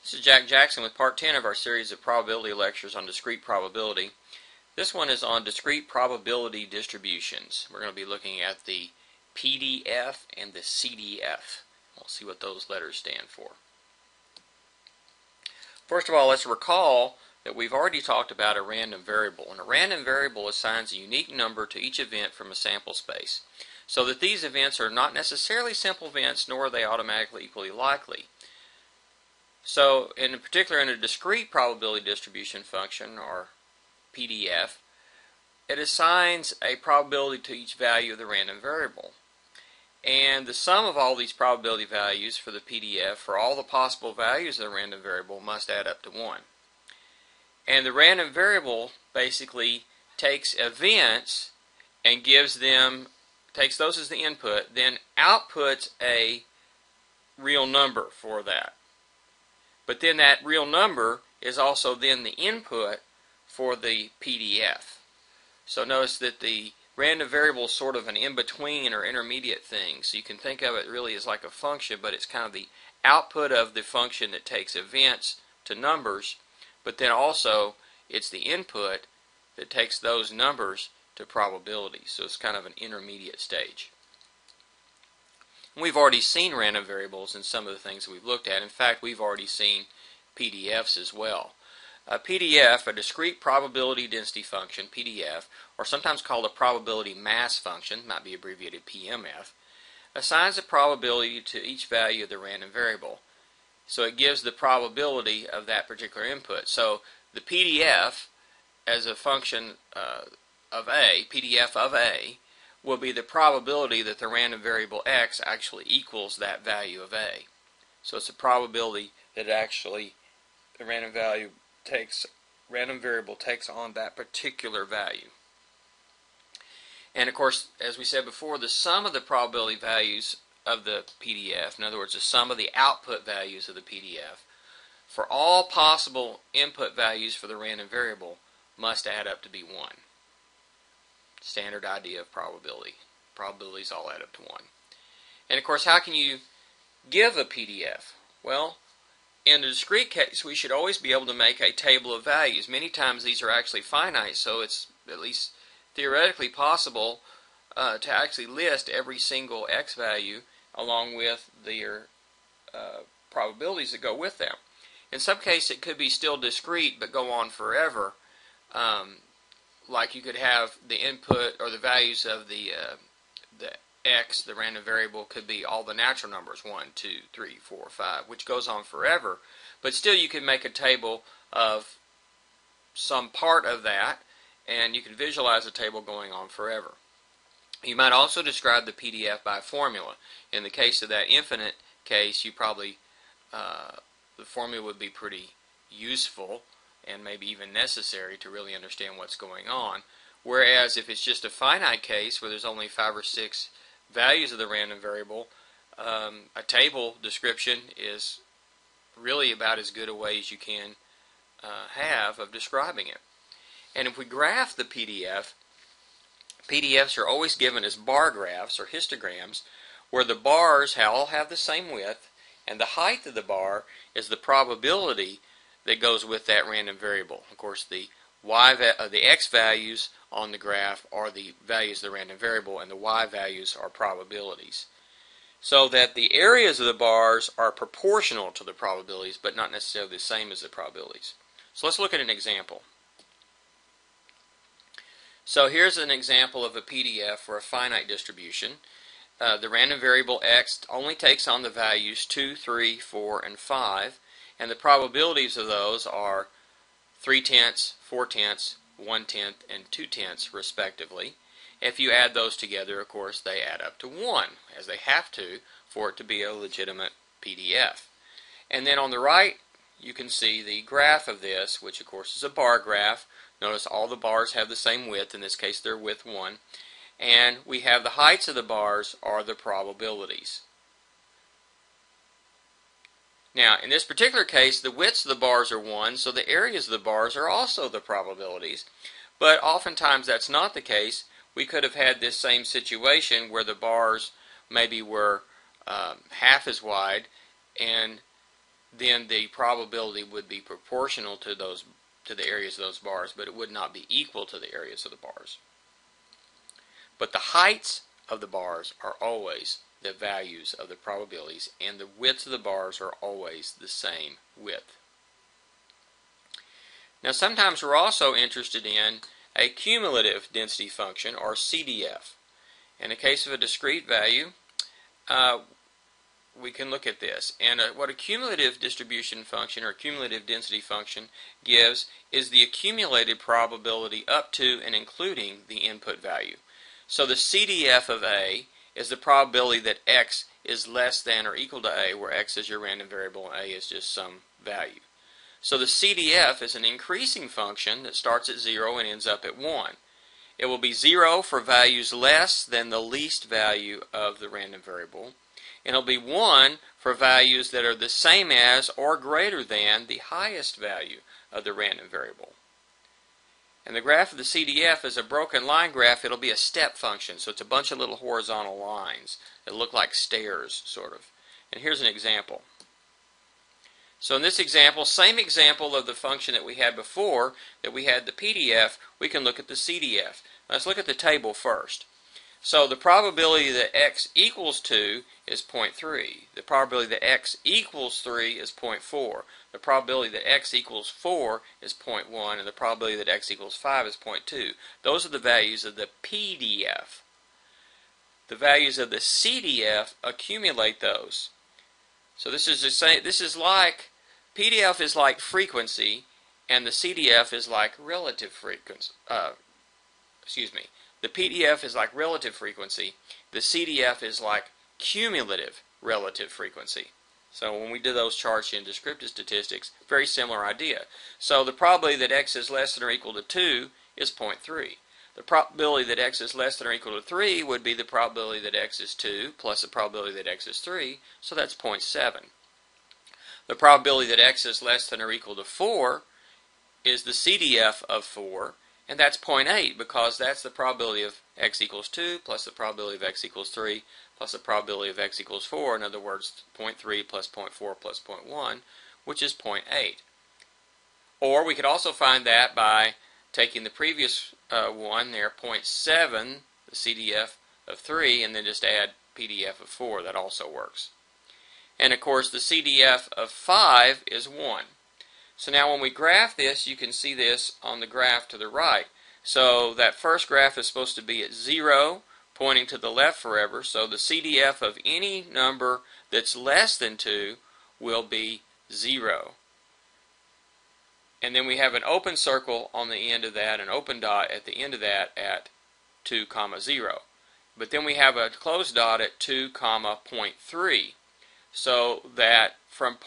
This is Jack Jackson with part 10 of our series of probability lectures on discrete probability. This one is on discrete probability distributions. We're going to be looking at the PDF and the CDF. We'll see what those letters stand for. First of all, let's recall that we've already talked about a random variable. And a random variable assigns a unique number to each event from a sample space, so that these events are not necessarily simple events, nor are they automatically equally likely. So, in particular, in a discrete probability distribution function, or PDF, it assigns a probability to each value of the random variable. And the sum of all these probability values for the PDF for all the possible values of the random variable must add up to 1. And the random variable basically takes events and takes those as the input, then outputs a real number for that. But then that real number is also then the input for the PDF. So notice that the random variable is sort of an in-between or intermediate thing. So you can think of it really as like a function, but it's kind of the output of the function that takes events to numbers, but then also it's the input that takes those numbers to probabilities. So it's kind of an intermediate stage. We've already seen random variables in some of the things that we've looked at. In fact, we've already seen PDFs as well. A PDF, a discrete probability density function, PDF, or sometimes called a probability mass function, might be abbreviated PMF, assigns a probability to each value of the random variable. So it gives the probability of that particular input. So the PDF as a function of A, PDF of A, will be the probability that the random variable x actually equals that value of A. So it's a probability that actually the random variable takes on that particular value. And of course, as we said before, the sum of the probability values of the PDF, in other words, the sum of the output values of the PDF, for all possible input values for the random variable must add up to be 1. Standard idea of probability. Probabilities all add up to 1. And of course, how can you give a PDF? Well, in the discrete case, we should always be able to make a table of values. Many times these are actually finite, so it's at least theoretically possible to actually list every single x value along with their probabilities that go with them. In some cases, it could be still discrete but go on forever. Like you could have the input or the values of the x, the random variable, could be all the natural numbers, 1, 2, 3, 4, 5, which goes on forever. But still you can make a table of some part of that, and you can visualize a table going on forever. You might also describe the PDF by formula. In the case of that infinite case, you probably the formula would be pretty useful and maybe even necessary to really understand what's going on. Whereas if it's just a finite case where there's only 5 or 6 values of the random variable, a table description is really about as good a way as you can have of describing it. And if we graph the PDF, PDFs are always given as bar graphs or histograms, where the bars all have the same width, and the height of the bar is the probability that goes with that random variable. Of course, the x values on the graph are the values of the random variable, and the y values are probabilities. So that the areas of the bars are proportional to the probabilities, but not necessarily the same as the probabilities. So let's look at an example. So here's an example of a PDF for a finite distribution. The random variable x only takes on the values 2, 3, 4, and 5. And the probabilities of those are 3/10, 4/10, 1/10, and 2/10 respectively. If you add those together, of course, they add up to 1, as they have to for it to be a legitimate PDF. And then on the right, you can see the graph of this, which of course is a bar graph. Notice all the bars have the same width. In this case, they're width 1. And we have the heights of the bars are the probabilities. Now, in this particular case, the widths of the bars are 1, so the areas of the bars are also the probabilities. But oftentimes that's not the case. We could have had this same situation where the bars maybe were half as wide, and then the probability would be proportional to the areas of those bars, but it would not be equal to the areas of the bars. But the heights of the bars are always the values of the probabilities, and the widths of the bars are always the same width. Now sometimes we're also interested in a cumulative density function, or CDF. In the case of a discrete value, we can look at this. And what a cumulative distribution function or cumulative density function gives is the accumulated probability up to and including the input value. So the CDF of A is the probability that x is less than or equal to A, where x is your random variable and A is just some value. So the CDF is an increasing function that starts at 0 and ends up at 1. It will be 0 for values less than the least value of the random variable, and it'll be 1 for values that are the same as or greater than the highest value of the random variable. And the graph of the CDF is a broken line graph. It'll be a step function, so it's a bunch of little horizontal lines that look like stairs, sort of. And here's an example. So in this example, same example of the function that we had before, that we had the PDF, we can look at the CDF. Let's look at the table first. So the probability that x equals 2 is 0.3. The probability that x equals 3 is 0.4. The probability that x equals 4 is 0.1. And the probability that x equals 5 is 0.2. Those are the values of the PDF. The values of the CDF accumulate those. So this is like, PDF is like frequency, and the CDF is like relative frequency. The PDF is like relative frequency. The CDF is like cumulative relative frequency. So when we do those charts in descriptive statistics, very similar idea. So the probability that x is less than or equal to 2 is 0.3. The probability that x is less than or equal to 3 would be the probability that x is 2 plus the probability that x is 3, so that's 0.7. The probability that x is less than or equal to 4 is the CDF of 4, and that's 0.8 because that's the probability of x equals 2 plus the probability of x equals 3 plus the probability of x equals 4. In other words, 0.3 plus 0.4 plus 0.1, which is 0.8. Or we could also find that by taking the previous one there, 0.7, the CDF of 3, and then just add PDF of 4. That also works. And of course, the CDF of 5 is 1. So now when we graph this, you can see this on the graph to the right. So that first graph is supposed to be at 0, pointing to the left forever. So the CDF of any number that's less than 2 will be 0. And then we have an open circle on the end of that, an open dot at the end of that at 2, 0. But then we have a closed dot at 2, 0.3. So that from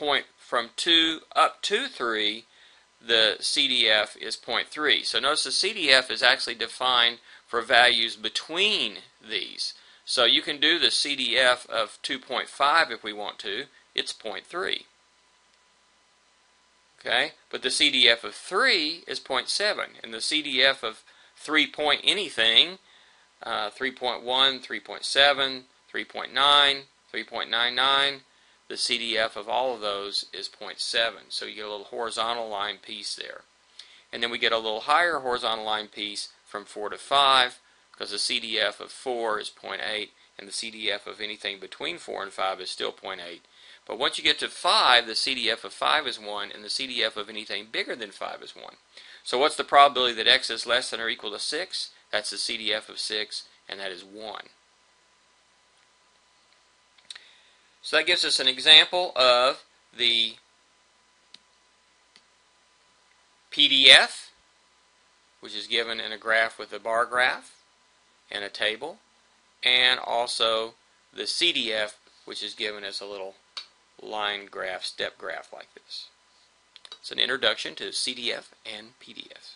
2 up to 3, the CDF is 0.3. So notice the CDF is actually defined for values between these. So you can do the CDF of 2.5 if we want to. It's 0.3. Okay? But the CDF of 3 is 0.7. And the CDF of 3 point anything, 3.1, 3.7, 3.9, 3.99, the CDF of all of those is 0.7. So you get a little horizontal line piece there. And then we get a little higher horizontal line piece from 4 to 5, because the CDF of 4 is 0.8, and the CDF of anything between 4 and 5 is still 0.8. But once you get to 5, the CDF of 5 is 1, and the CDF of anything bigger than 5 is 1. So what's the probability that x is less than or equal to 6? That's the CDF of 6, and that is 1. So that gives us an example of the PDF, which is given in a graph with a bar graph and a table, and also the CDF, which is given as a little line graph, step graph like this. It's an introduction to CDF and PDF.